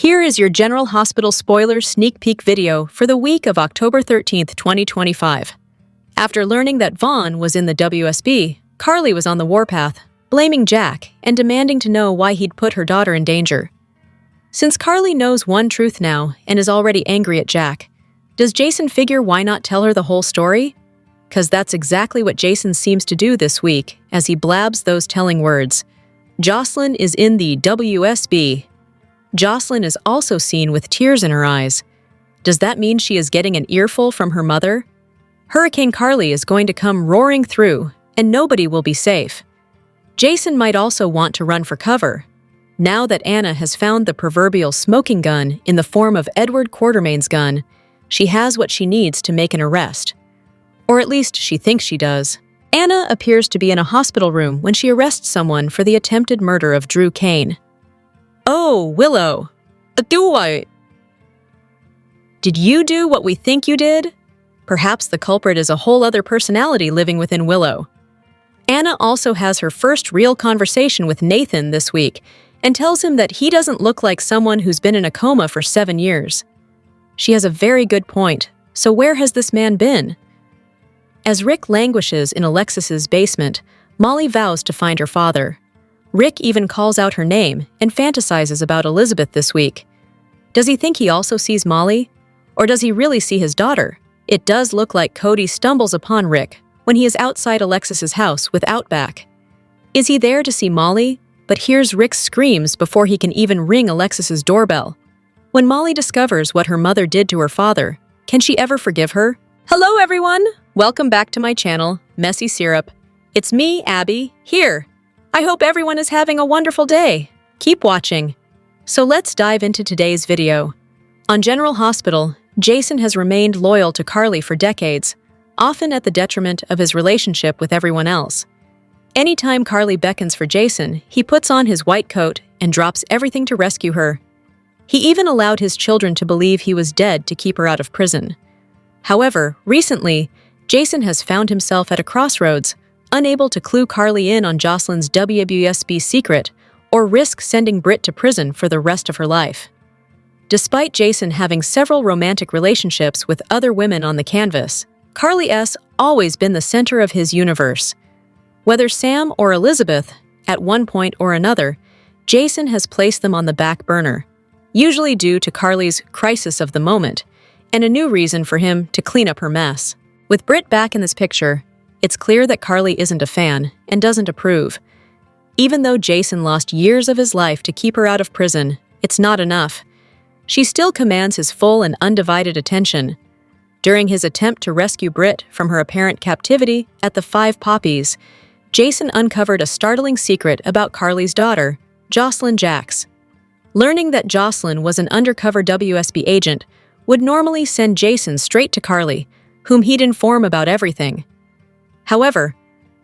Here is your General Hospital spoiler sneak peek video for the week of October 13th, 2025. After learning that Vaughn was in the WSB, Carly was on the warpath, blaming Jack and demanding to know why he'd put her daughter in danger. Since Carly knows one truth now and is already angry at Jack, does Jason figure why not tell her the whole story? 'Cause that's exactly what Jason seems to do this week as he blabs those telling words. Jocelyn is in the WSB. Jocelyn is also seen with tears in her eyes. Does that mean she is getting an earful from her mother? Hurricane Carly is going to come roaring through, and nobody will be safe. Jason might also want to run for cover. Now that Anna has found the proverbial smoking gun in the form of Edward Quartermain's gun, she has what she needs to make an arrest. Or at least she thinks she does. Anna appears to be in a hospital room when she arrests someone for the attempted murder of Drew Kane. Oh, Willow. Did you do what we think you did? Perhaps the culprit is a whole other personality living within Willow. Anna also has her first real conversation with Nathan this week and tells him that he doesn't look like someone who's been in a coma for 7 years. She has a very good point, so where has this man been? As Rick languishes in Alexis's basement, Molly vows to find her father. Rick even calls out her name and fantasizes about Elizabeth this week. Does he think he also sees Molly? Or does he really see his daughter? It does look like Cody stumbles upon Rick when he is outside Alexis's house with Outback. Is he there to see Molly, but hears Rick's screams before he can even ring Alexis's doorbell? When Molly discovers what her mother did to her father, can she ever forgive her? Hello everyone! Welcome back to my channel, Messy Syrup. It's me, Abby, here. I hope everyone is having a wonderful day. Keep watching. So let's dive into today's video. On General Hospital, Jason has remained loyal to Carly for decades, often at the detriment of his relationship with everyone else. Anytime Carly beckons for Jason, he puts on his white coat and drops everything to rescue her. He even allowed his children to believe he was dead to keep her out of prison. However, recently, Jason has found himself at a crossroads, unable to clue Carly in on Jocelyn's WSB secret or risk sending Britt to prison for the rest of her life. Despite Jason having several romantic relationships with other women on the canvas, Carly has always been the center of his universe. Whether Sam or Elizabeth, at one point or another, Jason has placed them on the back burner, usually due to Carly's crisis of the moment and a new reason for him to clean up her mess. With Britt back in this picture, it's clear that Carly isn't a fan and doesn't approve. Even though Jason lost years of his life to keep her out of prison, it's not enough. She still commands his full and undivided attention. During his attempt to rescue Britt from her apparent captivity at the Five Poppies, Jason uncovered a startling secret about Carly's daughter, Jocelyn Jax. Learning that Jocelyn was an undercover WSB agent would normally send Jason straight to Carly, whom he'd inform about everything. However,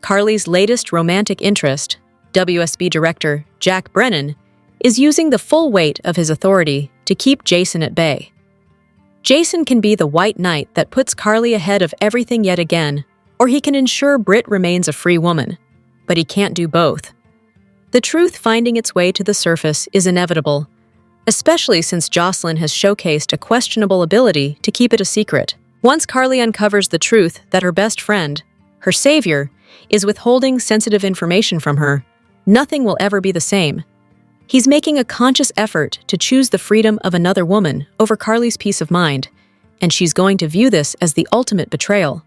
Carly's latest romantic interest, WSB Director Jack Brennan, is using the full weight of his authority to keep Jason at bay. Jason can be the white knight that puts Carly ahead of everything yet again, or he can ensure Britt remains a free woman. But he can't do both. The truth finding its way to the surface is inevitable, especially since Jocelyn has showcased a questionable ability to keep it a secret. Once Carly uncovers the truth that her best friend, her savior, is withholding sensitive information from her, nothing will ever be the same. He's making a conscious effort to choose the freedom of another woman over Carly's peace of mind, and she's going to view this as the ultimate betrayal.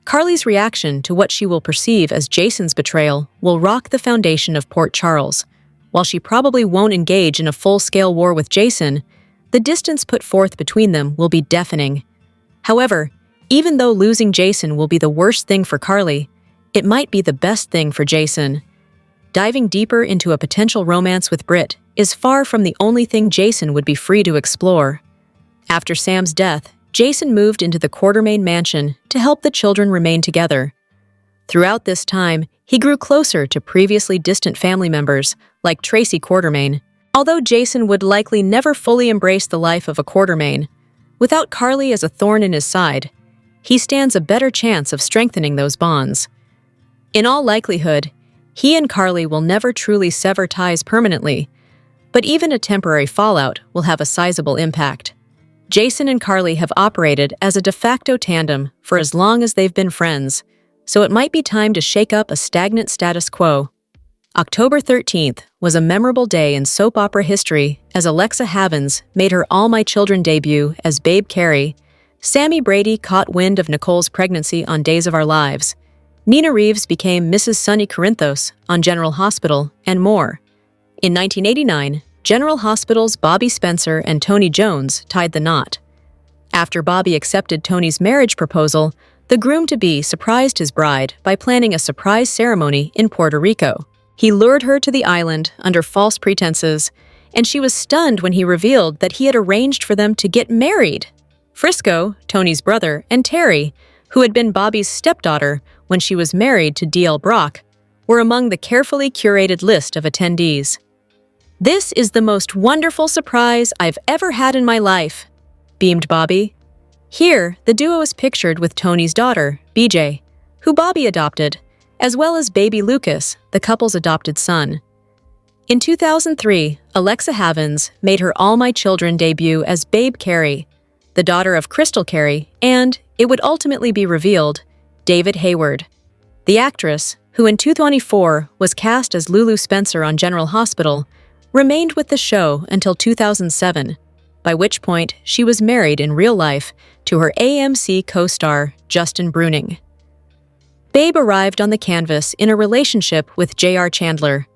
Carly's reaction to what she will perceive as Jason's betrayal will rock the foundation of Port Charles. While she probably won't engage in a full-scale war with Jason, the distance put forth between them will be deafening. However, even though losing Jason will be the worst thing for Carly, it might be the best thing for Jason. Diving deeper into a potential romance with Britt is far from the only thing Jason would be free to explore. After Sam's death, Jason moved into the Quartermain mansion to help the children remain together. Throughout this time, he grew closer to previously distant family members, like Tracy Quartermain. Although Jason would likely never fully embrace the life of a Quartermain, without Carly as a thorn in his side, he stands a better chance of strengthening those bonds. In all likelihood, he and Carly will never truly sever ties permanently, But even a temporary fallout will have a sizable impact. Jason and Carly have operated as a de facto tandem for as long as they've been friends, so it might be time to shake up a stagnant status quo. October 13th was a memorable day in soap opera history as Alexa Havens made her All My Children debut as Babe Carey. Sammy Brady caught wind of Nicole's pregnancy on Days of Our Lives. Nina Reeves became Mrs. Sonny Corinthos on General Hospital, and more. In 1989, General Hospital's Bobby Spencer and Tony Jones tied the knot. After Bobby accepted Tony's marriage proposal, the groom-to-be surprised his bride by planning a surprise ceremony in Puerto Rico. He lured her to the island under false pretenses, and she was stunned when he revealed that he had arranged for them to get married. Frisco, Tony's brother, and Terry, who had been Bobby's stepdaughter when she was married to D.L. Brock, were among the carefully curated list of attendees. "This is the most wonderful surprise I've ever had in my life," beamed Bobby. Here, the duo is pictured with Tony's daughter, BJ, who Bobby adopted, as well as baby Lucas, the couple's adopted son. In 2003, Alexa Havens made her All My Children debut as Babe Carey, the daughter of Crystal Carey, and, it would ultimately be revealed, David Hayward. The actress, who in 2024 was cast as Lulu Spencer on General Hospital, remained with the show until 2007, by which point she was married in real life to her AMC co-star Justin Bruning. Babe arrived on the canvas in a relationship with J.R. Chandler,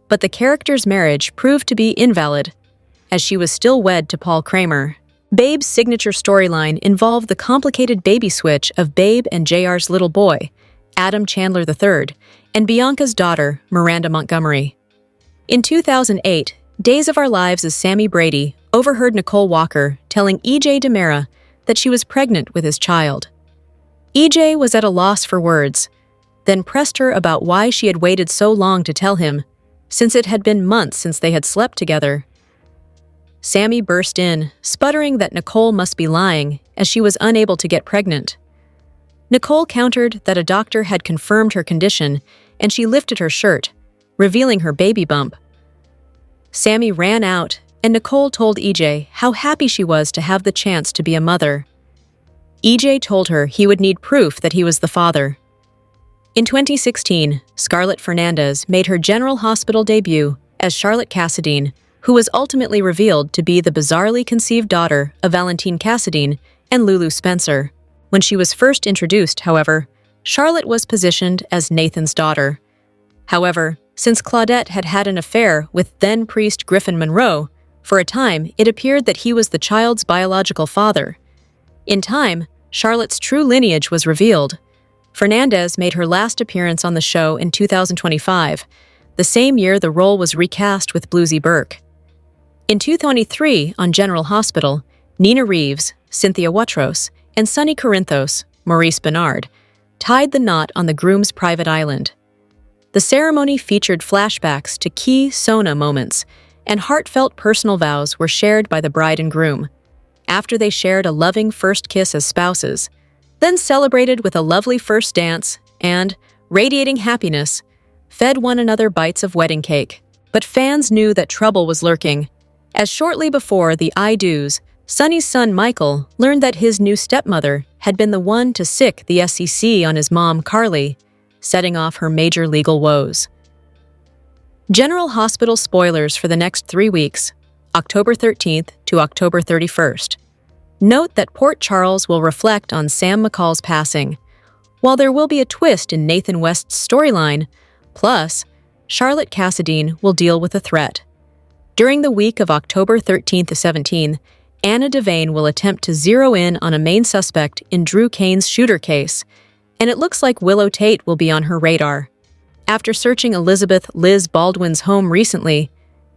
but the character's marriage proved to be invalid, as she was still wed to Paul Kramer. Babe's signature storyline involved the complicated baby switch of Babe and J.R.'s little boy, Adam Chandler III, and Bianca's daughter, Miranda Montgomery. In 2008, Days of Our Lives' Sammy Brady overheard Nicole Walker telling E.J. DiMera that she was pregnant with his child. E.J. was at a loss for words, then pressed her about why she had waited so long to tell him, since it had been months since they had slept together. Sammy burst in, sputtering that Nicole must be lying, as she was unable to get pregnant. Nicole countered that a doctor had confirmed her condition, and she lifted her shirt, revealing her baby bump. Sammy ran out, and Nicole told EJ how happy she was to have the chance to be a mother. EJ told her he would need proof that he was the father. In 2016, Scarlett Fernandez made her General Hospital debut as Charlotte Cassadine, who was ultimately revealed to be the bizarrely conceived daughter of Valentine Cassadine and Lulu Spencer. When she was first introduced, however, Charlotte was positioned as Nathan's daughter. However, since Claudette had had an affair with then-priest Griffin Monroe, for a time it appeared that he was the child's biological father. In time, Charlotte's true lineage was revealed. Fernandez made her last appearance on the show in 2025, the same year the role was recast with Bluesy Burke. In 2023, on General Hospital, Nina Reeves, Cynthia Watros, and Sonny Corinthos, Maurice Benard, tied the knot on the groom's private island. The ceremony featured flashbacks to key Sona moments, and heartfelt personal vows were shared by the bride and groom, after they shared a loving first kiss as spouses, then celebrated with a lovely first dance and, radiating happiness, fed one another bites of wedding cake. But fans knew that trouble was lurking, as shortly before the I-Do's, Sonny's son Michael learned that his new stepmother had been the one to sick the SEC on his mom, Carly, setting off her major legal woes. General Hospital spoilers for the next 3 weeks, October 13th to October 31st. Note that Port Charles will reflect on Sam McCall's passing, while there will be a twist in Nathan West's storyline, plus, Charlotte Cassadine will deal with a threat. During the week of October 13th to 17th, Anna Devane will attempt to zero in on a main suspect in Drew Kane's shooter case, and it looks like Willow Tate will be on her radar. After searching Elizabeth Liz Baldwin's home recently,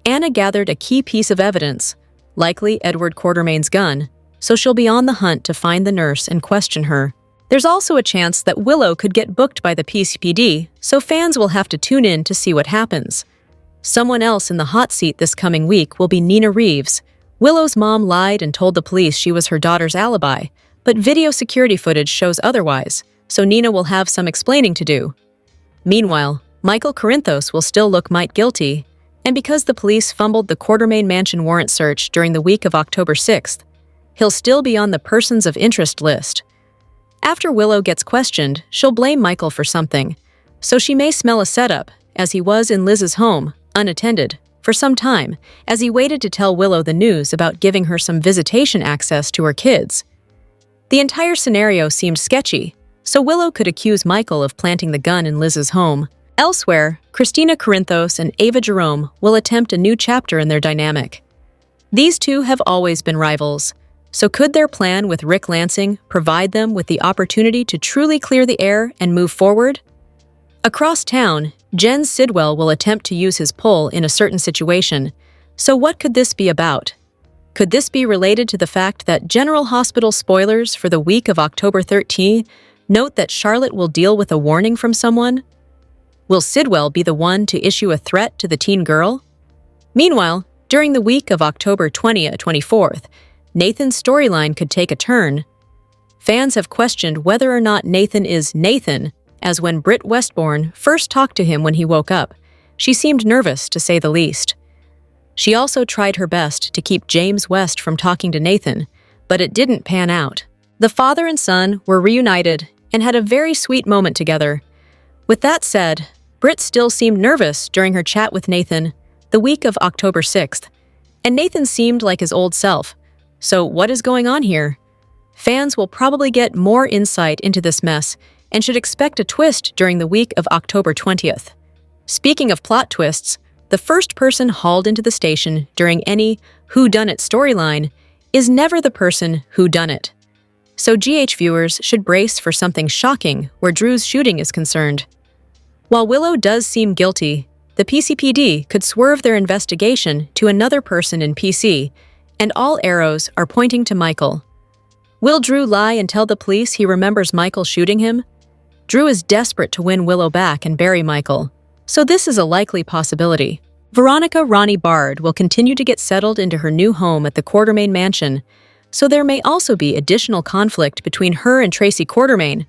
Anna gathered a key piece of evidence, likely Edward Quartermain's gun, so she'll be on the hunt to find the nurse and question her. There's also a chance that Willow could get booked by the PCPD, so fans will have to tune in to see what happens. Someone else in the hot seat this coming week will be Nina Reeves. Willow's mom lied and told the police she was her daughter's alibi, but video security footage shows otherwise, so Nina will have some explaining to do. Meanwhile, Michael Corinthos will still look might guilty, And because the police fumbled the Quartermain Mansion warrant search during the week of October 6th, he'll still be on the persons of interest list. After Willow gets questioned, she'll blame Michael for something, so she may smell a setup, as he was in Liz's home, unattended, for some time, as he waited to tell Willow the news about giving her some visitation access to her kids. The entire scenario seemed sketchy, so Willow could accuse Michael of planting the gun in Liz's home. Elsewhere, Christina Corinthos and Ava Jerome will attempt a new chapter in their dynamic. These two have always been rivals, so could their plan with Rick Lansing provide them with the opportunity to truly clear the air and move forward? Across town, Jens Sidwell will attempt to use his pull in a certain situation, so what could this be about? Could this be related to the fact that General Hospital spoilers for the week of October 13 note that Charlotte will deal with a warning from someone? Will Sidwell be the one to issue a threat to the teen girl? Meanwhile, during the week of October 20th-24th, Nathan's storyline could take a turn. Fans have questioned whether or not Nathan is Nathan, as when Britt Westbourne first talked to him when he woke up, she seemed nervous to say the least. She also tried her best to keep James West from talking to Nathan, but it didn't pan out. The father and son were reunited and had a very sweet moment together. With that said, Britt still seemed nervous during her chat with Nathan the week of October 6th, and Nathan seemed like his old self. So what is going on here? Fans will probably get more insight into this mess and should expect a twist during the week of October 20th. Speaking of plot twists, the first person hauled into the station during any whodunit storyline is never the person who done it. So GH viewers should brace for something shocking where Drew's shooting is concerned. While Willow does seem guilty, the PCPD could swerve their investigation to another person in PC, and all arrows are pointing to Michael. Will Drew lie and tell the police he remembers Michael shooting him? Drew is desperate to win Willow back and bury Michael, so this is a likely possibility. Veronica Ronnie Bard will continue to get settled into her new home at the Quartermain Mansion, so there may also be additional conflict between her and Tracy Quartermain.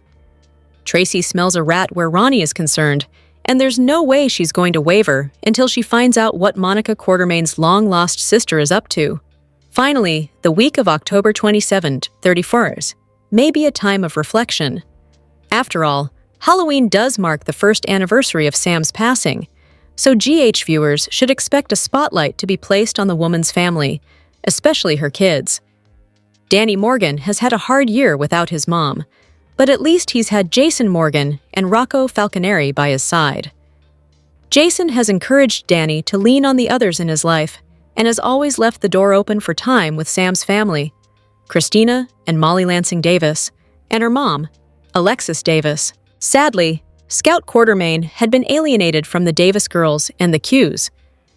Tracy smells a rat where Ronnie is concerned, and there's no way she's going to waver until she finds out what Monica Quartermain's long-lost sister is up to. Finally, the week of October 27th-31st may be a time of reflection. After all, Halloween does mark the first anniversary of Sam's passing, so GH viewers should expect a spotlight to be placed on the woman's family, especially her kids. Danny Morgan has had a hard year without his mom, but at least he's had Jason Morgan and Rocco Falconeri by his side. Jason has encouraged Danny to lean on the others in his life and has always left the door open for time with Sam's family, Christina and Molly Lansing Davis, and her mom, Alexis Davis. Sadly, Scout Quartermain had been alienated from the Davis girls and the Qs,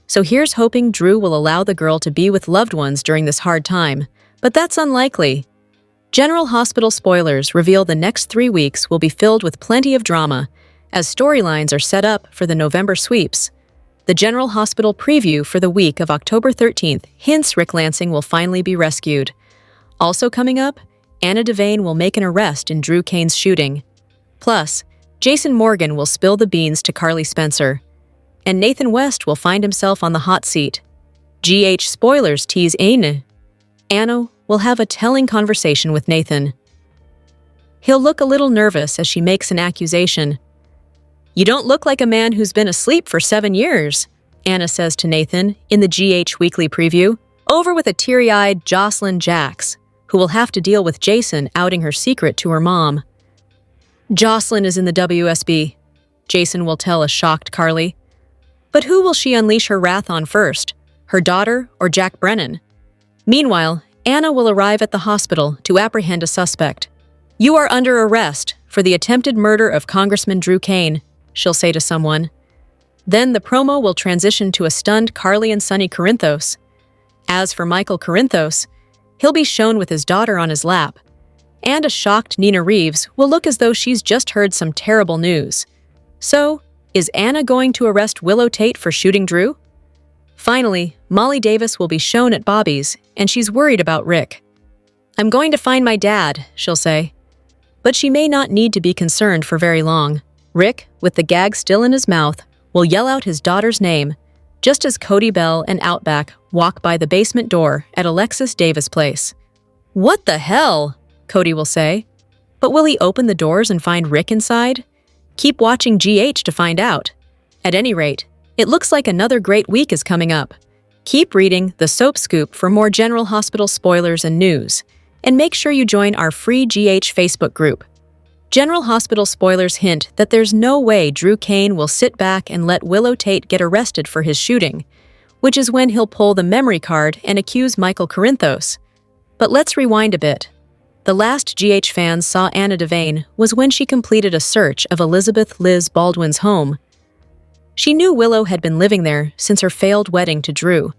so here's hoping Drew will allow the girl to be with loved ones during this hard time, but that's unlikely. General Hospital spoilers reveal the next 3 weeks will be filled with plenty of drama, as storylines are set up for the November sweeps. The General Hospital preview for the week of October 13th hints Rick Lansing will finally be rescued. Also coming up, Anna Devane will make an arrest in Drew Kane's shooting. Plus, Jason Morgan will spill the beans to Carly Spencer, and Nathan West will find himself on the hot seat. GH spoilers tease Anna will have a telling conversation with Nathan. He'll look a little nervous as she makes an accusation. "You don't look like a man who's been asleep for 7 years," Anna says to Nathan in the GH weekly preview, over with a teary-eyed Jocelyn Jax, who will have to deal with Jason outing her secret to her mom. "Jocelyn is in the WSB," Jason will tell a shocked Carly. But who will she unleash her wrath on first, her daughter or Jack Brennan? Meanwhile, Anna will arrive at the hospital to apprehend a suspect. "You are under arrest for the attempted murder of Congressman Drew Kane," she'll say to someone. Then the promo will transition to a stunned Carly and Sonny Corinthos. As for Michael Corinthos, he'll be shown with his daughter on his lap, and a shocked Nina Reeves will look as though she's just heard some terrible news. So, is Anna going to arrest Willow Tate for shooting Drew? Finally, Molly Davis will be shown at Bobby's, and she's worried about Rick. "I'm going to find my dad," she'll say. But she may not need to be concerned for very long. Rick, with the gag still in his mouth, will yell out his daughter's name, just as Cody Bell and Outback walk by the basement door at Alexis Davis' place. "What the hell?" Cody will say. But will he open the doors and find Rick inside? Keep watching GH to find out. At any rate, it looks like another great week is coming up. Keep reading The Soap Scoop for more General Hospital spoilers and news, and make sure you join our free GH Facebook group. General Hospital spoilers hint that there's no way Drew Cain will sit back and let Willow Tate get arrested for his shooting, which is when he'll pull the memory card and accuse Michael Corinthos. But let's rewind a bit. The last GH fans saw Anna Devane was when she completed a search of Elizabeth Liz Baldwin's home. She knew Willow had been living there since her failed wedding to Drew,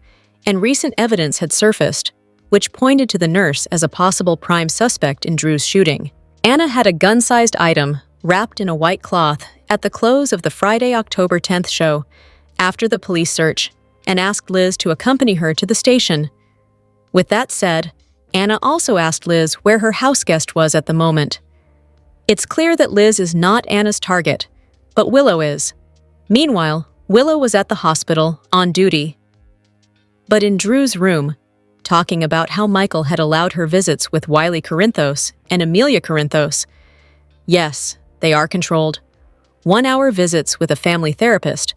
and recent evidence had surfaced, which pointed to the nurse as a possible prime suspect in Drew's shooting. Anna had a gun-sized item wrapped in a white cloth at the close of the Friday, October 10th show, after the police search, and asked Liz to accompany her to the station. With that said, Anna also asked Liz where her houseguest was at the moment. It's clear that Liz is not Anna's target, but Willow is. Meanwhile, Willow was at the hospital, on duty. But in Drew's room, talking about how Michael had allowed her visits with Wiley Corinthos and Amelia Corinthos. Yes, they are controlled. 1-hour visits with a family therapist.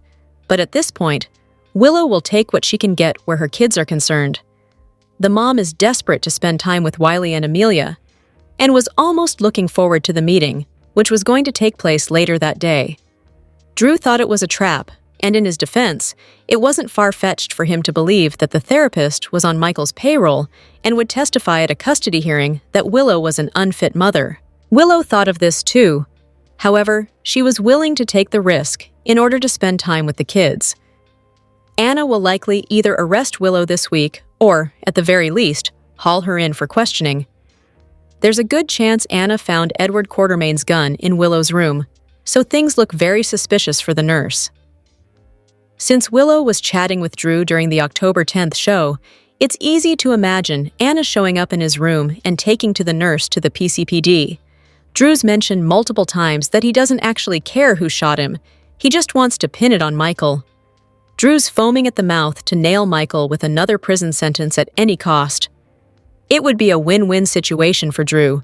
But at this point, Willow will take what she can get where her kids are concerned. The mom is desperate to spend time with Wiley and Amelia, and was almost looking forward to the meeting, which was going to take place later that day. Drew thought it was a trap, and in his defense, it wasn't far-fetched for him to believe that the therapist was on Michael's payroll and would testify at a custody hearing that Willow was an unfit mother. Willow thought of this too. However, she was willing to take the risk in order to spend time with the kids. Anna will likely either arrest Willow this week or, at the very least, haul her in for questioning. There's a good chance Anna found Edward Quartermain's gun in Willow's room, so things look very suspicious for the nurse. Since Willow was chatting with Drew during the October 10th show, it's easy to imagine Anna showing up in his room and taking to the nurse to the PCPD. Drew's mentioned multiple times that he doesn't actually care who shot him, he just wants to pin it on Michael. Drew's foaming at the mouth to nail Michael with another prison sentence at any cost. It would be a win-win situation for Drew.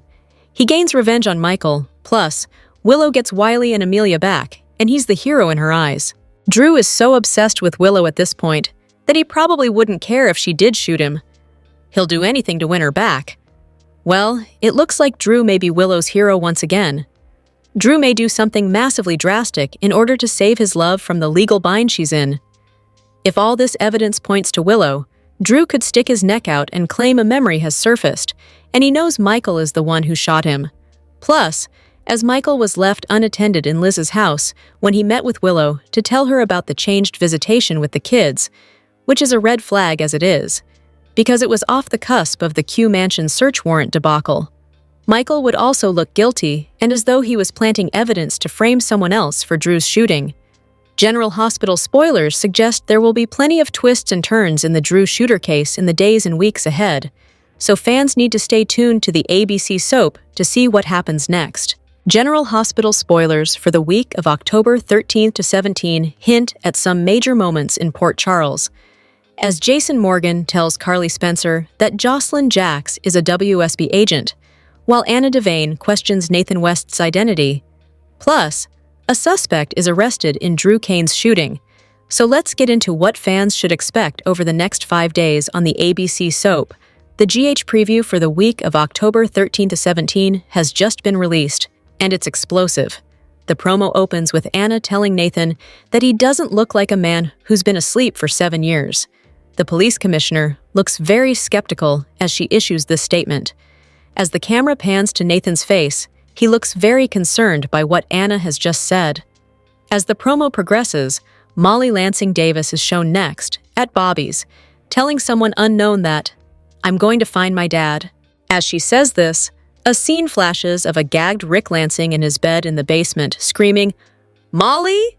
He gains revenge on Michael, plus, Willow gets Wiley and Amelia back, and he's the hero in her eyes. Drew is so obsessed with Willow at this point that he probably wouldn't care if she did shoot him. He'll do anything to win her back. Well, it looks like Drew may be Willow's hero once again. Drew may do something massively drastic in order to save his love from the legal bind she's in. If all this evidence points to Willow, Drew could stick his neck out and claim a memory has surfaced, and he knows Michael is the one who shot him. Plus, as Michael was left unattended in Liz's house when he met with Willow to tell her about the changed visitation with the kids, which is a red flag as it is, because it was off the cusp of the Q Mansion search warrant debacle. Michael would also look guilty and as though he was planting evidence to frame someone else for Drew's shooting. General Hospital spoilers suggest there will be plenty of twists and turns in the Drew shooter case in the days and weeks ahead, so fans need to stay tuned to the ABC soap to see what happens next. General Hospital spoilers for the week of October 13th to 17 hint at some major moments in Port Charles, as Jason Morgan tells Carly Spencer that Jocelyn Jacks is a WSB agent, while Anna Devane questions Nathan West's identity. Plus, a suspect is arrested in Drew Cain's shooting. So let's get into what fans should expect over the next 5 days on the ABC soap. The GH preview for the week of October 13 to 17 has just been released, and it's explosive. The promo opens with Anna telling Nathan that he doesn't look like a man who's been asleep for 7 years. The police commissioner looks very skeptical as she issues this statement. As the camera pans to Nathan's face, he looks very concerned by what Anna has just said. As the promo progresses, Molly Lansing Davis is shown next, at Bobby's, telling someone unknown that, "I'm going to find my dad." As she says this, a scene flashes of a gagged Rick Lansing in his bed in the basement, screaming, "Molly?"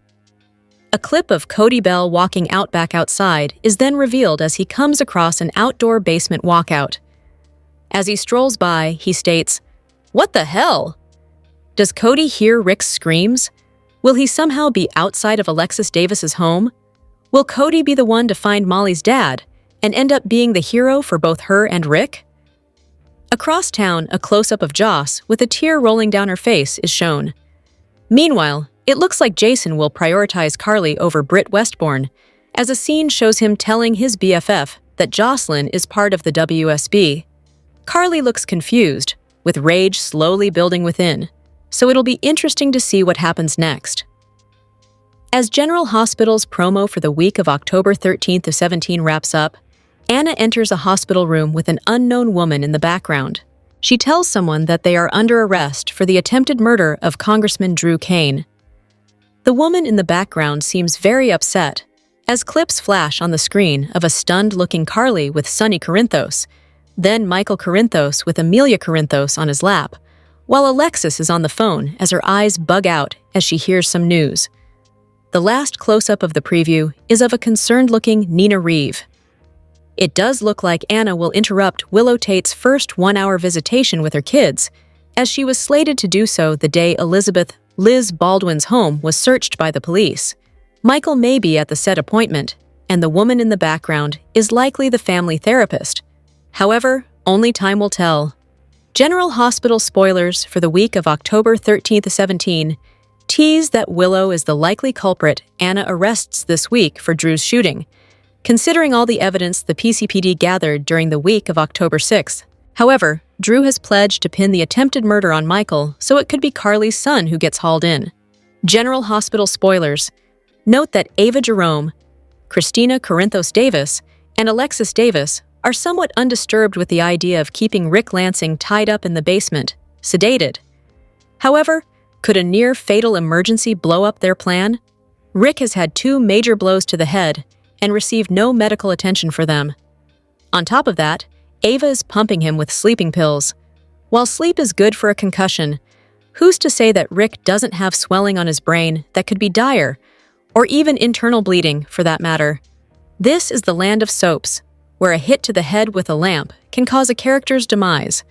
A clip of Cody Bell walking out back outside is then revealed as he comes across an outdoor basement walkout. As he strolls by, he states, "What the hell?" Does Cody hear Rick's screams? Will he somehow be outside of Alexis Davis's home? Will Cody be the one to find Molly's dad and end up being the hero for both her and Rick? Across town, a close-up of Joss with a tear rolling down her face is shown. Meanwhile, it looks like Jason will prioritize Carly over Britt Westbourne, as a scene shows him telling his BFF that Jocelyn is part of the WSB. Carly looks confused, with rage slowly building within, so it'll be interesting to see what happens next. As General Hospital's promo for the week of October 13th to 17 wraps up, Anna enters a hospital room with an unknown woman in the background. She tells someone that they are under arrest for the attempted murder of Congressman Drew Cain. The woman in the background seems very upset, as clips flash on the screen of a stunned-looking Carly with Sonny Corinthos, then Michael Corinthos with Amelia Corinthos on his lap, while Alexis is on the phone as her eyes bug out as she hears some news. The last close-up of the preview is of a concerned-looking Nina Reeve. It does look like Anna will interrupt Willow Tate's first one-hour visitation with her kids, as she was slated to do so the day Elizabeth Liz Baldwin's home was searched by the police. Michael may be at the set appointment, and the woman in the background is likely the family therapist. However, only time will tell. General Hospital spoilers for the week of October 13th to 17 tease that Willow is the likely culprit Anna arrests this week for Drew's shooting, considering all the evidence the PCPD gathered during the week of October 6th. However, Drew has pledged to pin the attempted murder on Michael, so it could be Carly's son who gets hauled in. General Hospital spoilers. Note that Ava Jerome, Christina Corinthos Davis, and Alexis Davis are somewhat undisturbed with the idea of keeping Rick Lansing tied up in the basement, sedated. However, could a near-fatal emergency blow up their plan? Rick has had 2 major blows to the head and received no medical attention for them. On top of that, Ava is pumping him with sleeping pills. While sleep is good for a concussion, who's to say that Rick doesn't have swelling on his brain that could be dire, or even internal bleeding, for that matter? This is the land of soaps, where a hit to the head with a lamp can cause a character's demise,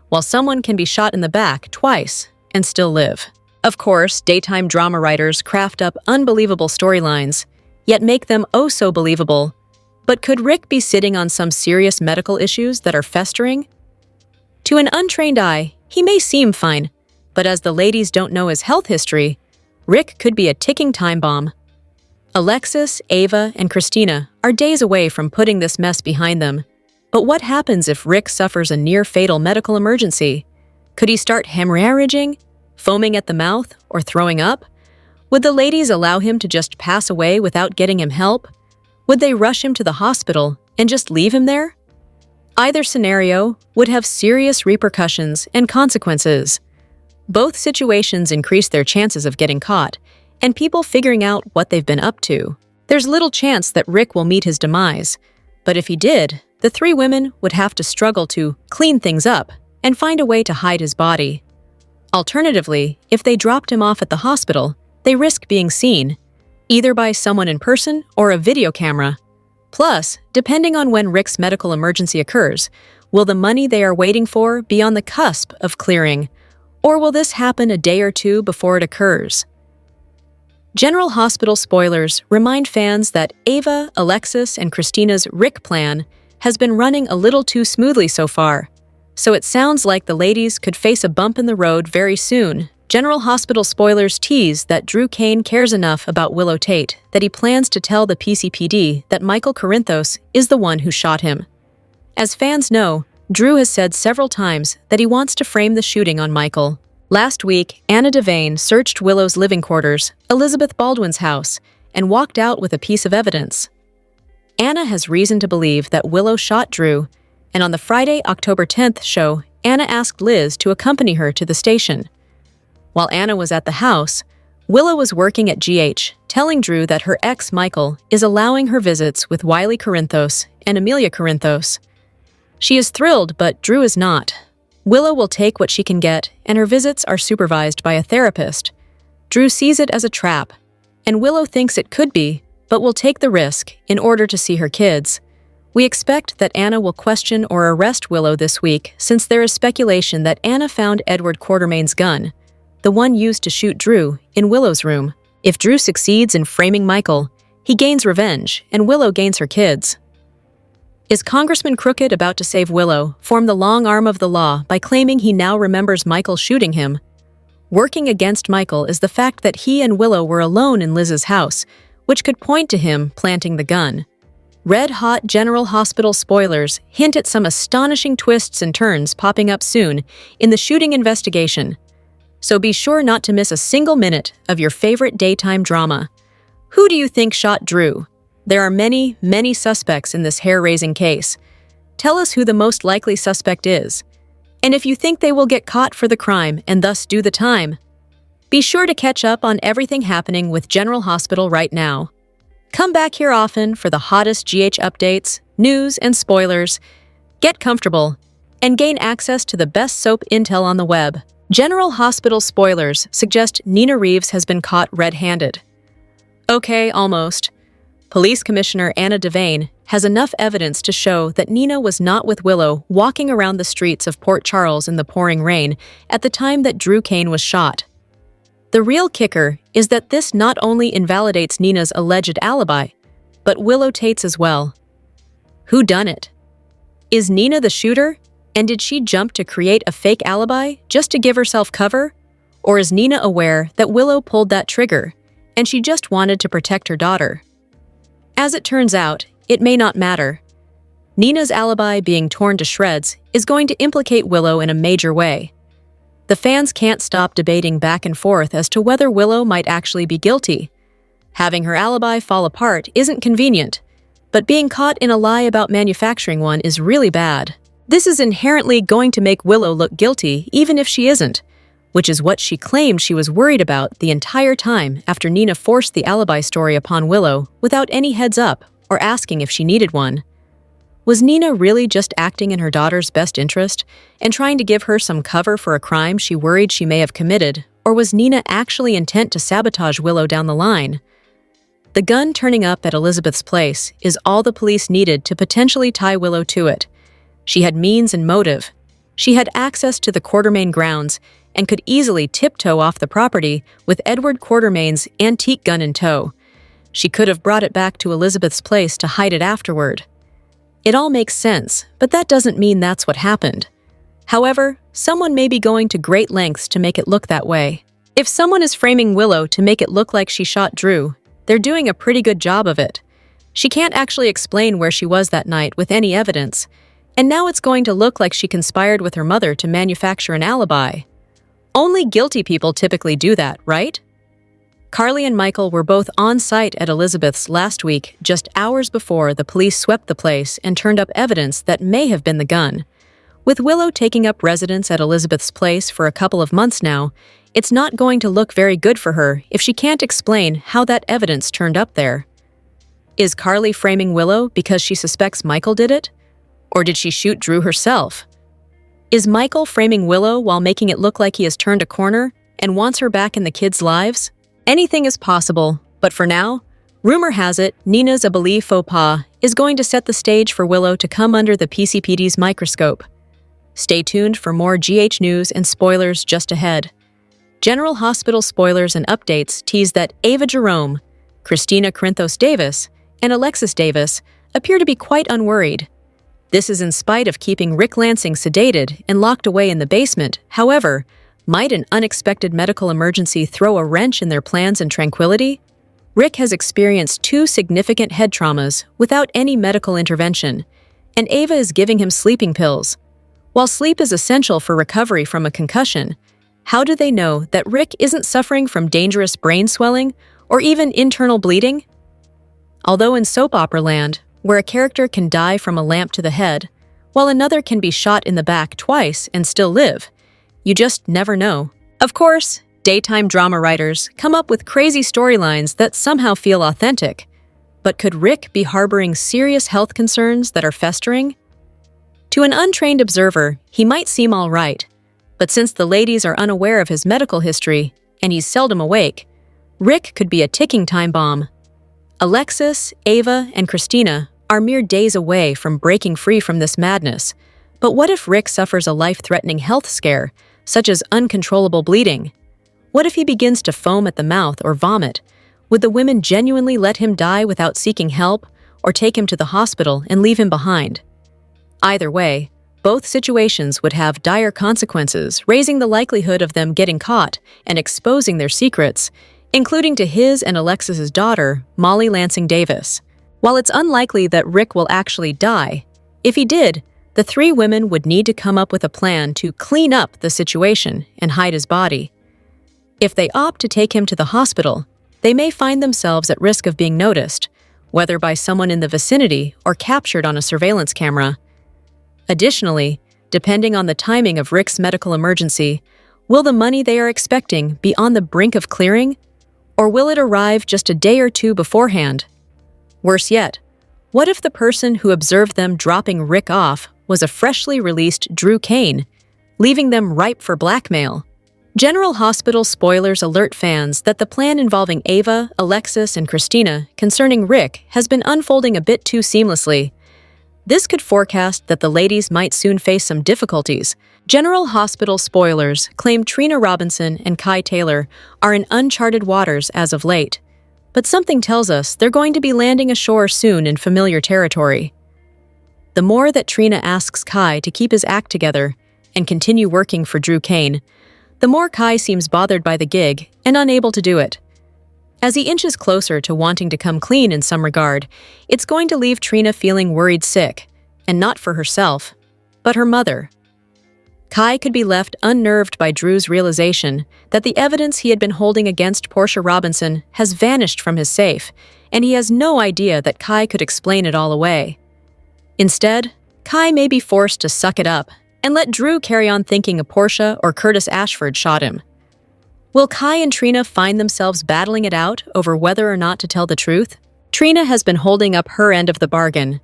while someone can be shot in the back twice and still live. Of course, daytime drama writers craft up unbelievable storylines, yet make them oh so believable. But could Rick be sitting on some serious medical issues that are festering? To an untrained eye, he may seem fine, but as the ladies don't know his health history, Rick could be a ticking time bomb. Alexis, Ava, and Christina are days away from putting this mess behind them. But what happens if Rick suffers a near-fatal medical emergency? Could he start hemorrhaging, foaming at the mouth, or throwing up? Would the ladies allow him to just pass away without getting him help? Would they rush him to the hospital and just leave him there? Either scenario would have serious repercussions and consequences. Both situations increase their chances of getting caught and people figuring out what they've been up to. There's little chance that Rick will meet his demise, but if he did, the 3 women would have to struggle to clean things up and find a way to hide his body. Alternatively, if they dropped him off at the hospital, they risk being seen, either by someone in person or a video camera. Plus, depending on when Rick's medical emergency occurs, will the money they are waiting for be on the cusp of clearing, or will this happen a day or 2 before it occurs? General Hospital spoilers remind fans that Ava, Alexis, and Christina's Rick plan has been running a little too smoothly so far, so it sounds like the ladies could face a bump in the road very soon. General Hospital spoilers tease that Drew Cain cares enough about Willow Tate that he plans to tell the PCPD that Michael Corinthos is the one who shot him. As fans know, Drew has said several times that he wants to frame the shooting on Michael. Last week, Anna Devane searched Willow's living quarters, Elizabeth Baldwin's house, and walked out with a piece of evidence. Anna has reason to believe that Willow shot Drew, and on the Friday, October 10th show, Anna asked Liz to accompany her to the station. While Anna was at the house, Willow was working at GH, telling Drew that her ex, Michael, is allowing her visits with Wiley Corinthos and Amelia Corinthos. She is thrilled, but Drew is not. Willow will take what she can get, and her visits are supervised by a therapist. Drew sees it as a trap, and Willow thinks it could be, but will take the risk in order to see her kids. We expect that Anna will question or arrest Willow this week, since there is speculation that Anna found Edward Quartermain's gun, the one used to shoot Drew, in Willow's room. If Drew succeeds in framing Michael, He gains revenge, and Willow gains her kids. Is Congressman Crooked about to save Willow, form the long arm of the law by claiming he now remembers Michael shooting him? Working against Michael is the fact that he and Willow were alone in Liz's house, which could point to him planting the gun. Red-hot General Hospital spoilers hint at some astonishing twists and turns popping up soon in the shooting investigation. So be sure not to miss a single minute of your favorite daytime drama. Who do you think shot Drew? There are many, many suspects in this hair-raising case. Tell us who the most likely suspect is. And if you think they will get caught for the crime and thus do the time, be sure to catch up on everything happening with General Hospital right now. Come back here often for the hottest GH updates, news, and spoilers. Get comfortable and gain access to the best soap intel on the web. General Hospital spoilers suggest Nina Reeves has been caught red-handed. Okay, almost. Police Commissioner Anna Devane has enough evidence to show that Nina was not with Willow walking around the streets of Port Charles in the pouring rain at the time that Drew Cain was shot. The real kicker is that this not only invalidates Nina's alleged alibi, but Willow Tate's as well. Who done it? Is Nina the shooter? And did she jump to create a fake alibi just to give herself cover? Or is Nina aware that Willow pulled that trigger and she just wanted to protect her daughter? As it turns out, it may not matter. Nina's alibi being torn to shreds is going to implicate Willow in a major way. The fans can't stop debating back and forth as to whether Willow might actually be guilty. Having her alibi fall apart isn't convenient, but being caught in a lie about manufacturing one is really bad. This is inherently going to make Willow look guilty even if she isn't, which is what she claimed she was worried about the entire time after Nina forced the alibi story upon Willow without any heads up or asking if she needed one. Was Nina really just acting in her daughter's best interest and trying to give her some cover for a crime she worried she may have committed, or was Nina actually intent to sabotage Willow down the line? The gun turning up at Elizabeth's place is all the police needed to potentially tie Willow to it. She had means and motive. She had access to the Quartermaine grounds and could easily tiptoe off the property with Edward Quartermaine's antique gun in tow. She could have brought it back to Elizabeth's place to hide it afterward. It all makes sense, but that doesn't mean that's what happened. However, someone may be going to great lengths to make it look that way. If someone is framing Willow to make it look like she shot Drew, they're doing a pretty good job of it. She can't actually explain where she was that night with any evidence, and now it's going to look like she conspired with her mother to manufacture an alibi. Only guilty people typically do that, right? Carly and Michael were both on site at Elizabeth's last week, just hours before the police swept the place and turned up evidence that may have been the gun. With Willow taking up residence at Elizabeth's place for a couple of months now, it's not going to look very good for her if she can't explain how that evidence turned up there. Is Carly framing Willow because she suspects Michael did it? Or did she shoot Drew herself? Is Michael framing Willow while making it look like he has turned a corner and wants her back in the kids' lives? Anything is possible, but for now, rumor has it Nina's Abelie faux pas is going to set the stage for Willow to come under the PCPD's microscope. Stay tuned for more GH news and spoilers just ahead. General Hospital spoilers and updates tease that Ava Jerome, Christina Corinthos Davis, and Alexis Davis appear to be quite unworried. This is in spite of keeping Rick Lansing sedated and locked away in the basement. However, might an unexpected medical emergency throw a wrench in their plans and tranquility? Rick has experienced 2 significant head traumas without any medical intervention, and Ava is giving him sleeping pills. While sleep is essential for recovery from a concussion, how do they know that Rick isn't suffering from dangerous brain swelling or even internal bleeding? Although in soap opera land, where a character can die from a lamp to the head, while another can be shot in the back twice and still live, you just never know. Of course, daytime drama writers come up with crazy storylines that somehow feel authentic. But could Rick be harboring serious health concerns that are festering? To an untrained observer, he might seem all right. But since the ladies are unaware of his medical history, and he's seldom awake, Rick could be a ticking time bomb. Alexis, Ava, and Christina are mere days away from breaking free from this madness. But what if Rick suffers a life-threatening health scare, such as uncontrollable bleeding? What if he begins to foam at the mouth or vomit? Would the women genuinely let him die without seeking help, or take him to the hospital and leave him behind? Either way, both situations would have dire consequences, raising the likelihood of them getting caught and exposing their secrets, including to his and Alexis's daughter, Molly Lansing Davis. While it's unlikely that Rick will actually die, if he did, the three women would need to come up with a plan to clean up the situation and hide his body. If they opt to take him to the hospital, they may find themselves at risk of being noticed, whether by someone in the vicinity or captured on a surveillance camera. Additionally, depending on the timing of Rick's medical emergency, will the money they are expecting be on the brink of clearing, or will it arrive just a day or two beforehand? Worse yet, what if the person who observed them dropping Rick off was a freshly released Drew Cain, leaving them ripe for blackmail? General Hospital spoilers alert fans that the plan involving Ava, Alexis, and Christina concerning Rick has been unfolding a bit too seamlessly. This could forecast that the ladies might soon face some difficulties. General Hospital spoilers claim Trina Robinson and Kai Taylor are in uncharted waters as of late, but something tells us they're going to be landing ashore soon in familiar territory. The more that Trina asks Kai to keep his act together and continue working for Drew Cain, the more Kai seems bothered by the gig and unable to do it. As he inches closer to wanting to come clean in some regard, it's going to leave Trina feeling worried sick, and not for herself, but her mother. Kai could be left unnerved by Drew's realization that the evidence he had been holding against Portia Robinson has vanished from his safe, and he has no idea that Kai could explain it all away. Instead, Kai may be forced to suck it up and let Drew carry on thinking a Portia or Curtis Ashford shot him. Will Kai and Trina find themselves battling it out over whether or not to tell the truth? Trina has been holding up her end of the bargain.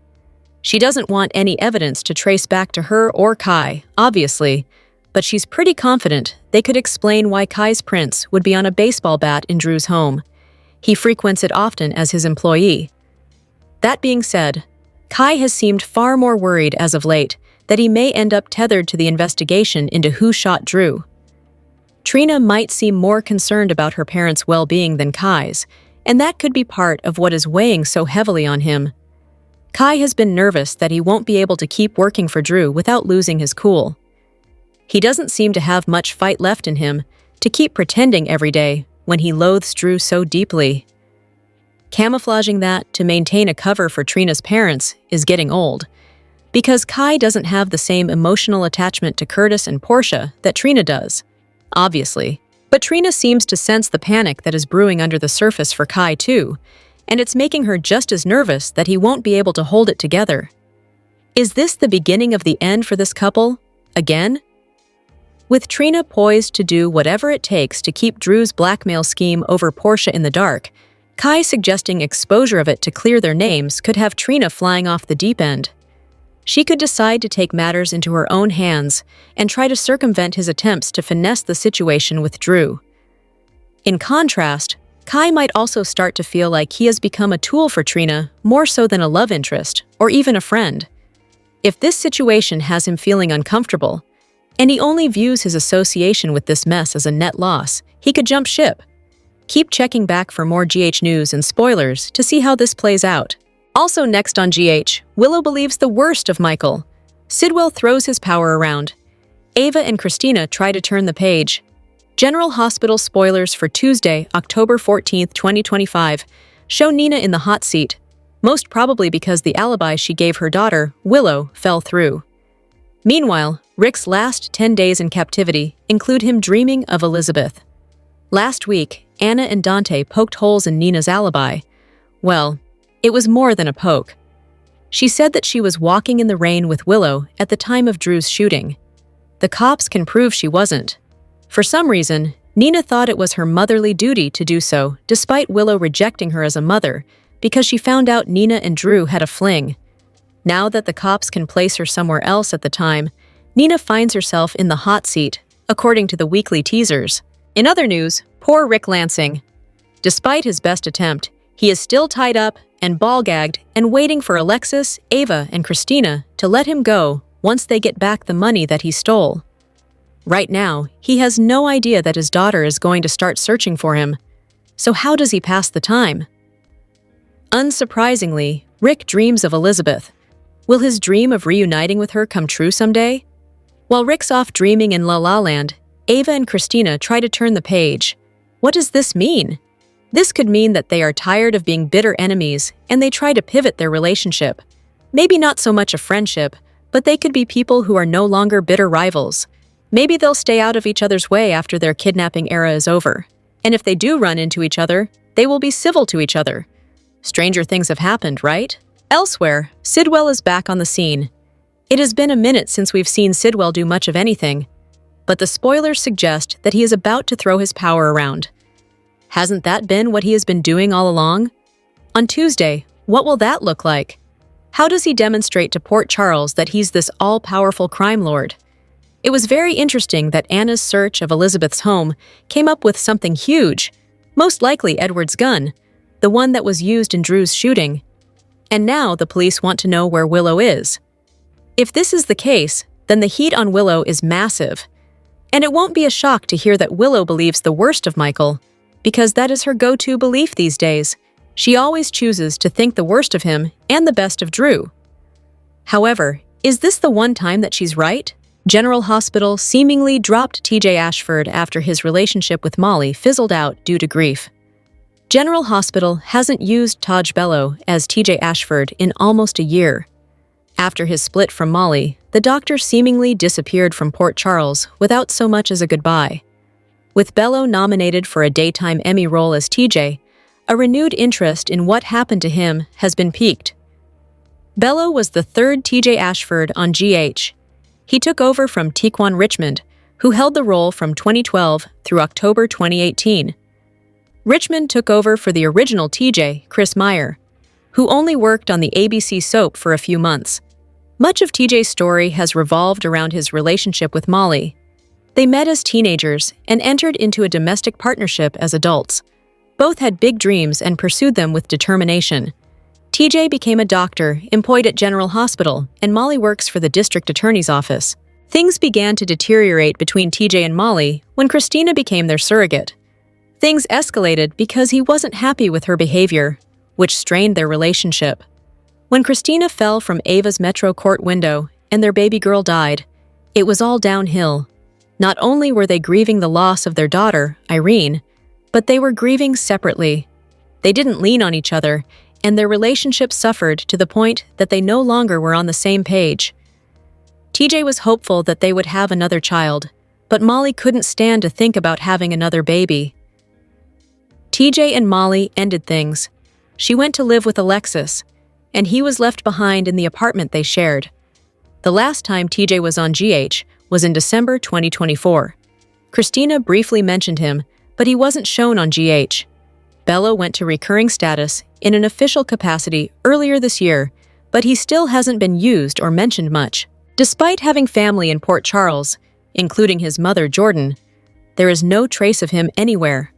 She doesn't want any evidence to trace back to her or Kai, obviously, but she's pretty confident they could explain why Kai's prints would be on a baseball bat in Drew's home. He frequents it often as his employee. That being said, Kai has seemed far more worried as of late that he may end up tethered to the investigation into who shot Drew. Trina might seem more concerned about her parents' well-being than Kai's, and that could be part of what is weighing so heavily on him. Kai has been nervous that he won't be able to keep working for Drew without losing his cool. He doesn't seem to have much fight left in him to keep pretending every day when he loathes Drew so deeply. Camouflaging that to maintain a cover for Trina's parents is getting old, because Kai doesn't have the same emotional attachment to Curtis and Portia that Trina does. Obviously. But Trina seems to sense the panic that is brewing under the surface for Kai too, and it's making her just as nervous that he won't be able to hold it together. Is this the beginning of the end for this couple? Again? With Trina poised to do whatever it takes to keep Drew's blackmail scheme over Portia in the dark, Kai suggesting exposure of it to clear their names could have Trina flying off the deep end. She could decide to take matters into her own hands and try to circumvent his attempts to finesse the situation with Drew. In contrast, Kai might also start to feel like he has become a tool for Trina more so than a love interest or even a friend. If this situation has him feeling uncomfortable, and he only views his association with this mess as a net loss, he could jump ship. Keep checking back for more GH news and spoilers to see how this plays out. Also next on GH, Willow believes the worst of Michael. Sidwell throws his power around. Ava and Christina try to turn the page. General Hospital spoilers for Tuesday, October 14, 2025, show Nina in the hot seat, most probably because the alibi she gave her daughter, Willow, fell through. Meanwhile, Rick's last 10 days in captivity include him dreaming of Elizabeth. Last week, Anna and Dante poked holes in Nina's alibi. Well, it was more than a poke. She said that she was walking in the rain with Willow at the time of Drew's shooting. The cops can prove she wasn't. For some reason, Nina thought it was her motherly duty to do so, despite Willow rejecting her as a mother, because she found out Nina and Drew had a fling. Now that the cops can place her somewhere else at the time, Nina finds herself in the hot seat, according to the weekly teasers. In other news, poor Rick Lansing. Despite his best attempt, he is still tied up and ball-gagged and waiting for Alexis, Ava, and Christina to let him go once they get back the money that he stole. Right now, he has no idea that his daughter is going to start searching for him. So how does he pass the time? Unsurprisingly, Rick dreams of Elizabeth. Will his dream of reuniting with her come true someday? While Rick's off dreaming in La La Land, Ava and Christina try to turn the page. What does this mean? This could mean that they are tired of being bitter enemies and they try to pivot their relationship. Maybe not so much a friendship, but they could be people who are no longer bitter rivals. Maybe they'll stay out of each other's way after their kidnapping era is over. And if they do run into each other, they will be civil to each other. Stranger things have happened, right? Elsewhere, Sidwell is back on the scene. It has been a minute since we've seen Sidwell do much of anything, but the spoilers suggest that he is about to throw his power around. Hasn't that been what he has been doing all along? On Tuesday, what will that look like? How does he demonstrate to Port Charles that he's this all-powerful crime lord? It was very interesting that Anna's search of Elizabeth's home came up with something huge, most likely Edward's gun, the one that was used in Drew's shooting. And now the police want to know where Willow is. If this is the case, then the heat on Willow is massive. And it won't be a shock to hear that Willow believes the worst of Michael, because that is her go-to belief these days. She always chooses to think the worst of him and the best of Drew. However, is this the one time that she's right? General Hospital seemingly dropped TJ Ashford after his relationship with Molly fizzled out due to grief. General Hospital hasn't used Taj Bello as TJ Ashford in almost a year. After his split from Molly, the doctor seemingly disappeared from Port Charles without so much as a goodbye. With Bello nominated for a daytime Emmy role as TJ, a renewed interest in what happened to him has been piqued. Bello was the third TJ Ashford on GH. He took over from Tequan Richmond, who held the role from 2012 through October 2018. Richmond took over for the original TJ, Chris Meyer, who only worked on the ABC soap for a few months. Much of TJ's story has revolved around his relationship with Molly. They met as teenagers and entered into a domestic partnership as adults. Both had big dreams and pursued them with determination. TJ became a doctor employed at General Hospital, and Molly works for the district attorney's office. Things began to deteriorate between TJ and Molly when Christina became their surrogate. Things escalated because he wasn't happy with her behavior, which strained their relationship. When Christina fell from Ava's Metro Court window and their baby girl died, it was all downhill. Not only were they grieving the loss of their daughter, Irene, but they were grieving separately. They didn't lean on each other, and their relationship suffered to the point that they no longer were on the same page. TJ was hopeful that they would have another child, but Molly couldn't stand to think about having another baby. TJ and Molly ended things. She went to live with Alexis, and he was left behind in the apartment they shared. The last time TJ was on GH was in December 2024. Christina briefly mentioned him, but he wasn't shown on GH. Bello went to recurring status in an official capacity earlier this year, but he still hasn't been used or mentioned much. Despite having family in Port Charles, including his mother Jordan, there is no trace of him anywhere.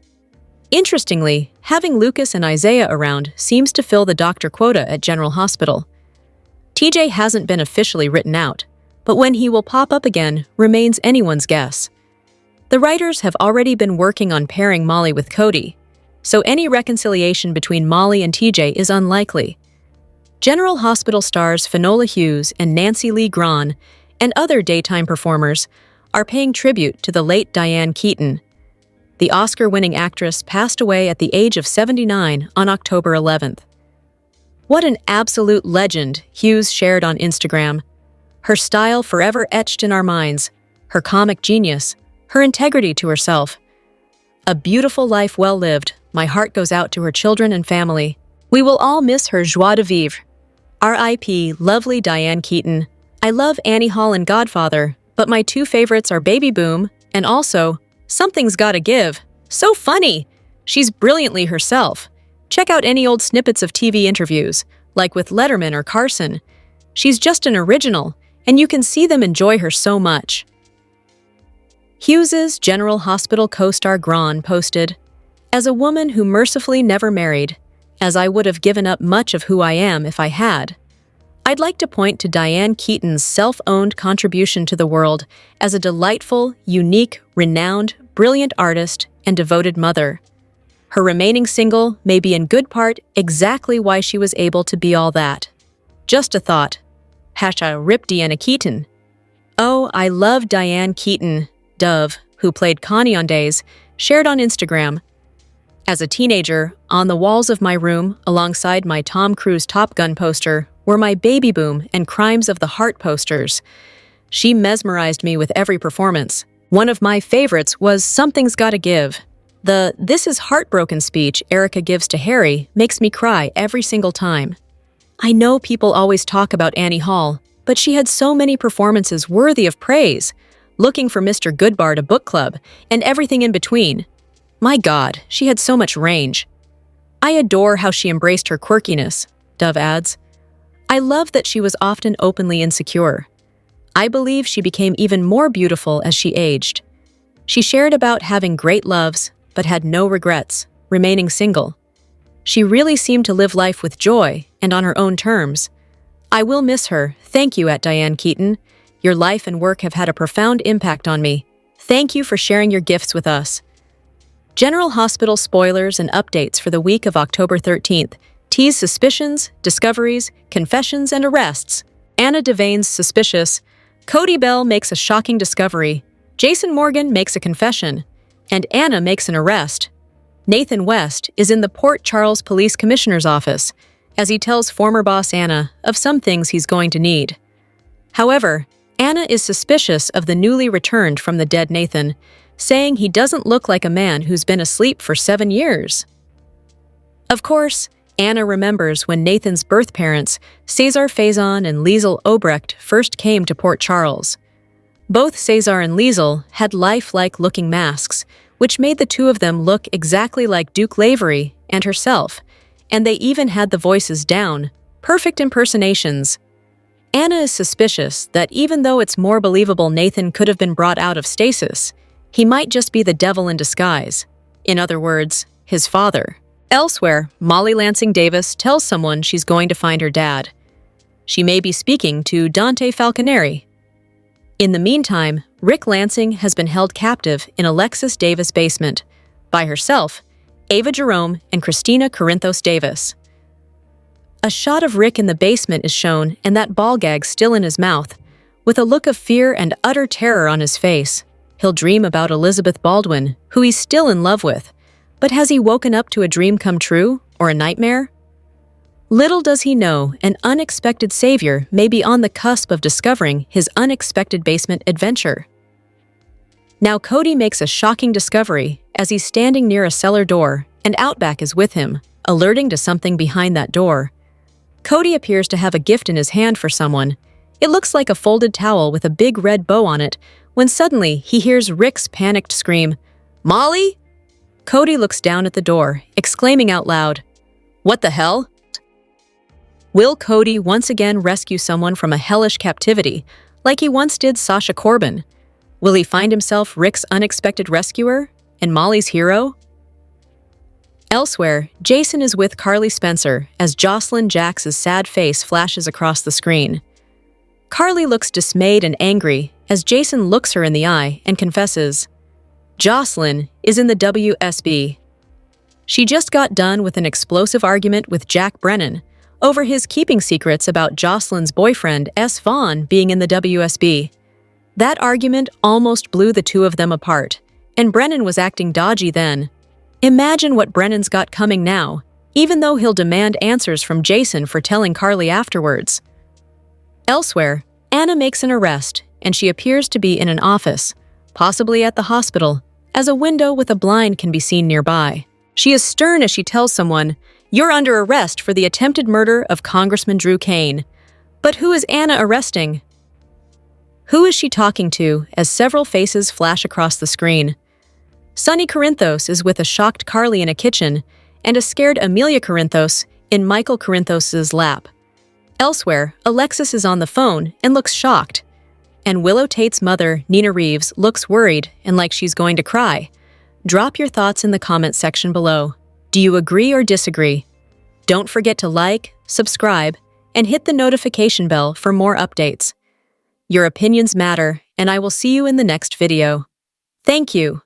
Interestingly, having Lucas and Isaiah around seems to fill the doctor quota at General Hospital. TJ hasn't been officially written out, but when he will pop up again remains anyone's guess. The writers have already been working on pairing Molly with Cody, so any reconciliation between Molly and TJ is unlikely. General Hospital stars Finola Hughes and Nancy Lee Grahn and other daytime performers are paying tribute to the late Diane Keaton. The Oscar-winning actress passed away at the age of 79 on October 11th. What an absolute legend, Hughes shared on Instagram. Her style forever etched in our minds, her comic genius, her integrity to herself. A beautiful life well lived. My heart goes out to her children and family. We will all miss her joie de vivre. R.I.P. lovely Diane Keaton. I love Annie Hall and Godfather, but my two favorites are Baby Boom and also Something's Gotta Give. So funny! She's brilliantly herself. Check out any old snippets of TV interviews, like with Letterman or Carson. She's just an original, and you can see them enjoy her so much. Hughes's General Hospital co-star Grahn posted, "As a woman who mercifully never married, as I would have given up much of who I am if I had, I'd like to point to Diane Keaton's self-owned contribution to the world as a delightful, unique, renowned, brilliant artist and devoted mother. Her remaining single may be in good part exactly why she was able to be all that. Just a thought. #RIP Diana Keaton. Oh, I love Diane Keaton, Dove, who played Connie on Days, shared on Instagram. As a teenager, on the walls of my room, alongside my Tom Cruise Top Gun poster, were my Baby Boom and Crimes of the Heart posters. She mesmerized me with every performance. One of my favorites was Something's Gotta Give. The "This is heartbroken" speech Erica gives to Harry makes me cry every single time. I know people always talk about Annie Hall, but she had so many performances worthy of praise. Looking for Mr. Goodbar to Book Club, and everything in between. My God, she had so much range. I adore how she embraced her quirkiness, Dove adds. I love that she was often openly insecure. I believe she became even more beautiful as she aged. She shared about having great loves, but had no regrets, remaining single. She really seemed to live life with joy and on her own terms. I will miss her. Thank you, @Diane Keaton. Your life and work have had a profound impact on me. Thank you for sharing your gifts with us. General Hospital spoilers and updates for the week of October 13th tease suspicions, discoveries, confessions, and arrests. Anna Devane's suspicious. Cody Bell makes a shocking discovery. Jason Morgan makes a confession. And Anna makes an arrest. Nathan West is in the Port Charles Police Commissioner's office as he tells former boss Anna of some things he's going to need. However, Anna is suspicious of the newly returned from the dead Nathan, saying he doesn't look like a man who's been asleep for 7 years. Of course, Anna remembers when Nathan's birth parents, Cesar Faison and Liesel Obrecht, first came to Port Charles. Both Cesar and Liesel had lifelike looking masks, which made the two of them look exactly like Duke Lavery and herself, and they even had the voices down, perfect impersonations. Anna is suspicious that even though it's more believable Nathan could have been brought out of stasis, he might just be the devil in disguise. In other words, his father. Elsewhere, Molly Lansing Davis tells someone she's going to find her dad. She may be speaking to Dante Falconeri. In the meantime, Rick Lansing has been held captive in Alexis Davis' basement, by herself, Ava Jerome, and Christina Corinthos Davis. A shot of Rick in the basement is shown and that ball gag still in his mouth, with a look of fear and utter terror on his face. He'll dream about Elizabeth Baldwin, who he's still in love with. But has he woken up to a dream come true, or a nightmare? Little does he know, an unexpected savior may be on the cusp of discovering his unexpected basement adventure. Now Cody makes a shocking discovery as he's standing near a cellar door, and Outback is with him, alerting to something behind that door. Cody appears to have a gift in his hand for someone. It looks like a folded towel with a big red bow on it, when suddenly he hears Rick's panicked scream, "Molly?" Cody looks down at the door, exclaiming out loud, "What the hell?" Will Cody once again rescue someone from a hellish captivity, like he once did Sasha Corbin? Will he find himself Rick's unexpected rescuer and Molly's hero? Elsewhere, Jason is with Carly Spencer as Jocelyn Jax's sad face flashes across the screen. Carly looks dismayed and angry as Jason looks her in the eye and confesses, Jocelyn is in the WSB. She just got done with an explosive argument with Jack Brennan over his keeping secrets about Jocelyn's boyfriend S. Vaughn being in the WSB. That argument almost blew the two of them apart, and Brennan was acting dodgy then. Imagine what Brennan's got coming now, even though he'll demand answers from Jason for telling Carly afterwards. Elsewhere, Anna makes an arrest, and she appears to be in an office, possibly at the hospital, as a window with a blind can be seen nearby. She is stern as she tells someone, "You're under arrest for the attempted murder of Congressman Drew Cain." But who is Anna arresting? Who is she talking to as several faces flash across the screen? Sonny Corinthos is with a shocked Carly in a kitchen and a scared Amelia Corinthos in Michael Corinthos' lap. Elsewhere, Alexis is on the phone and looks shocked. And Willow Tate's mother, Nina Reeves, looks worried and like she's going to cry. Drop your thoughts in the comments section below. Do you agree or disagree? Don't forget to like, subscribe, and hit the notification bell for more updates. Your opinions matter, and I will see you in the next video. Thank you.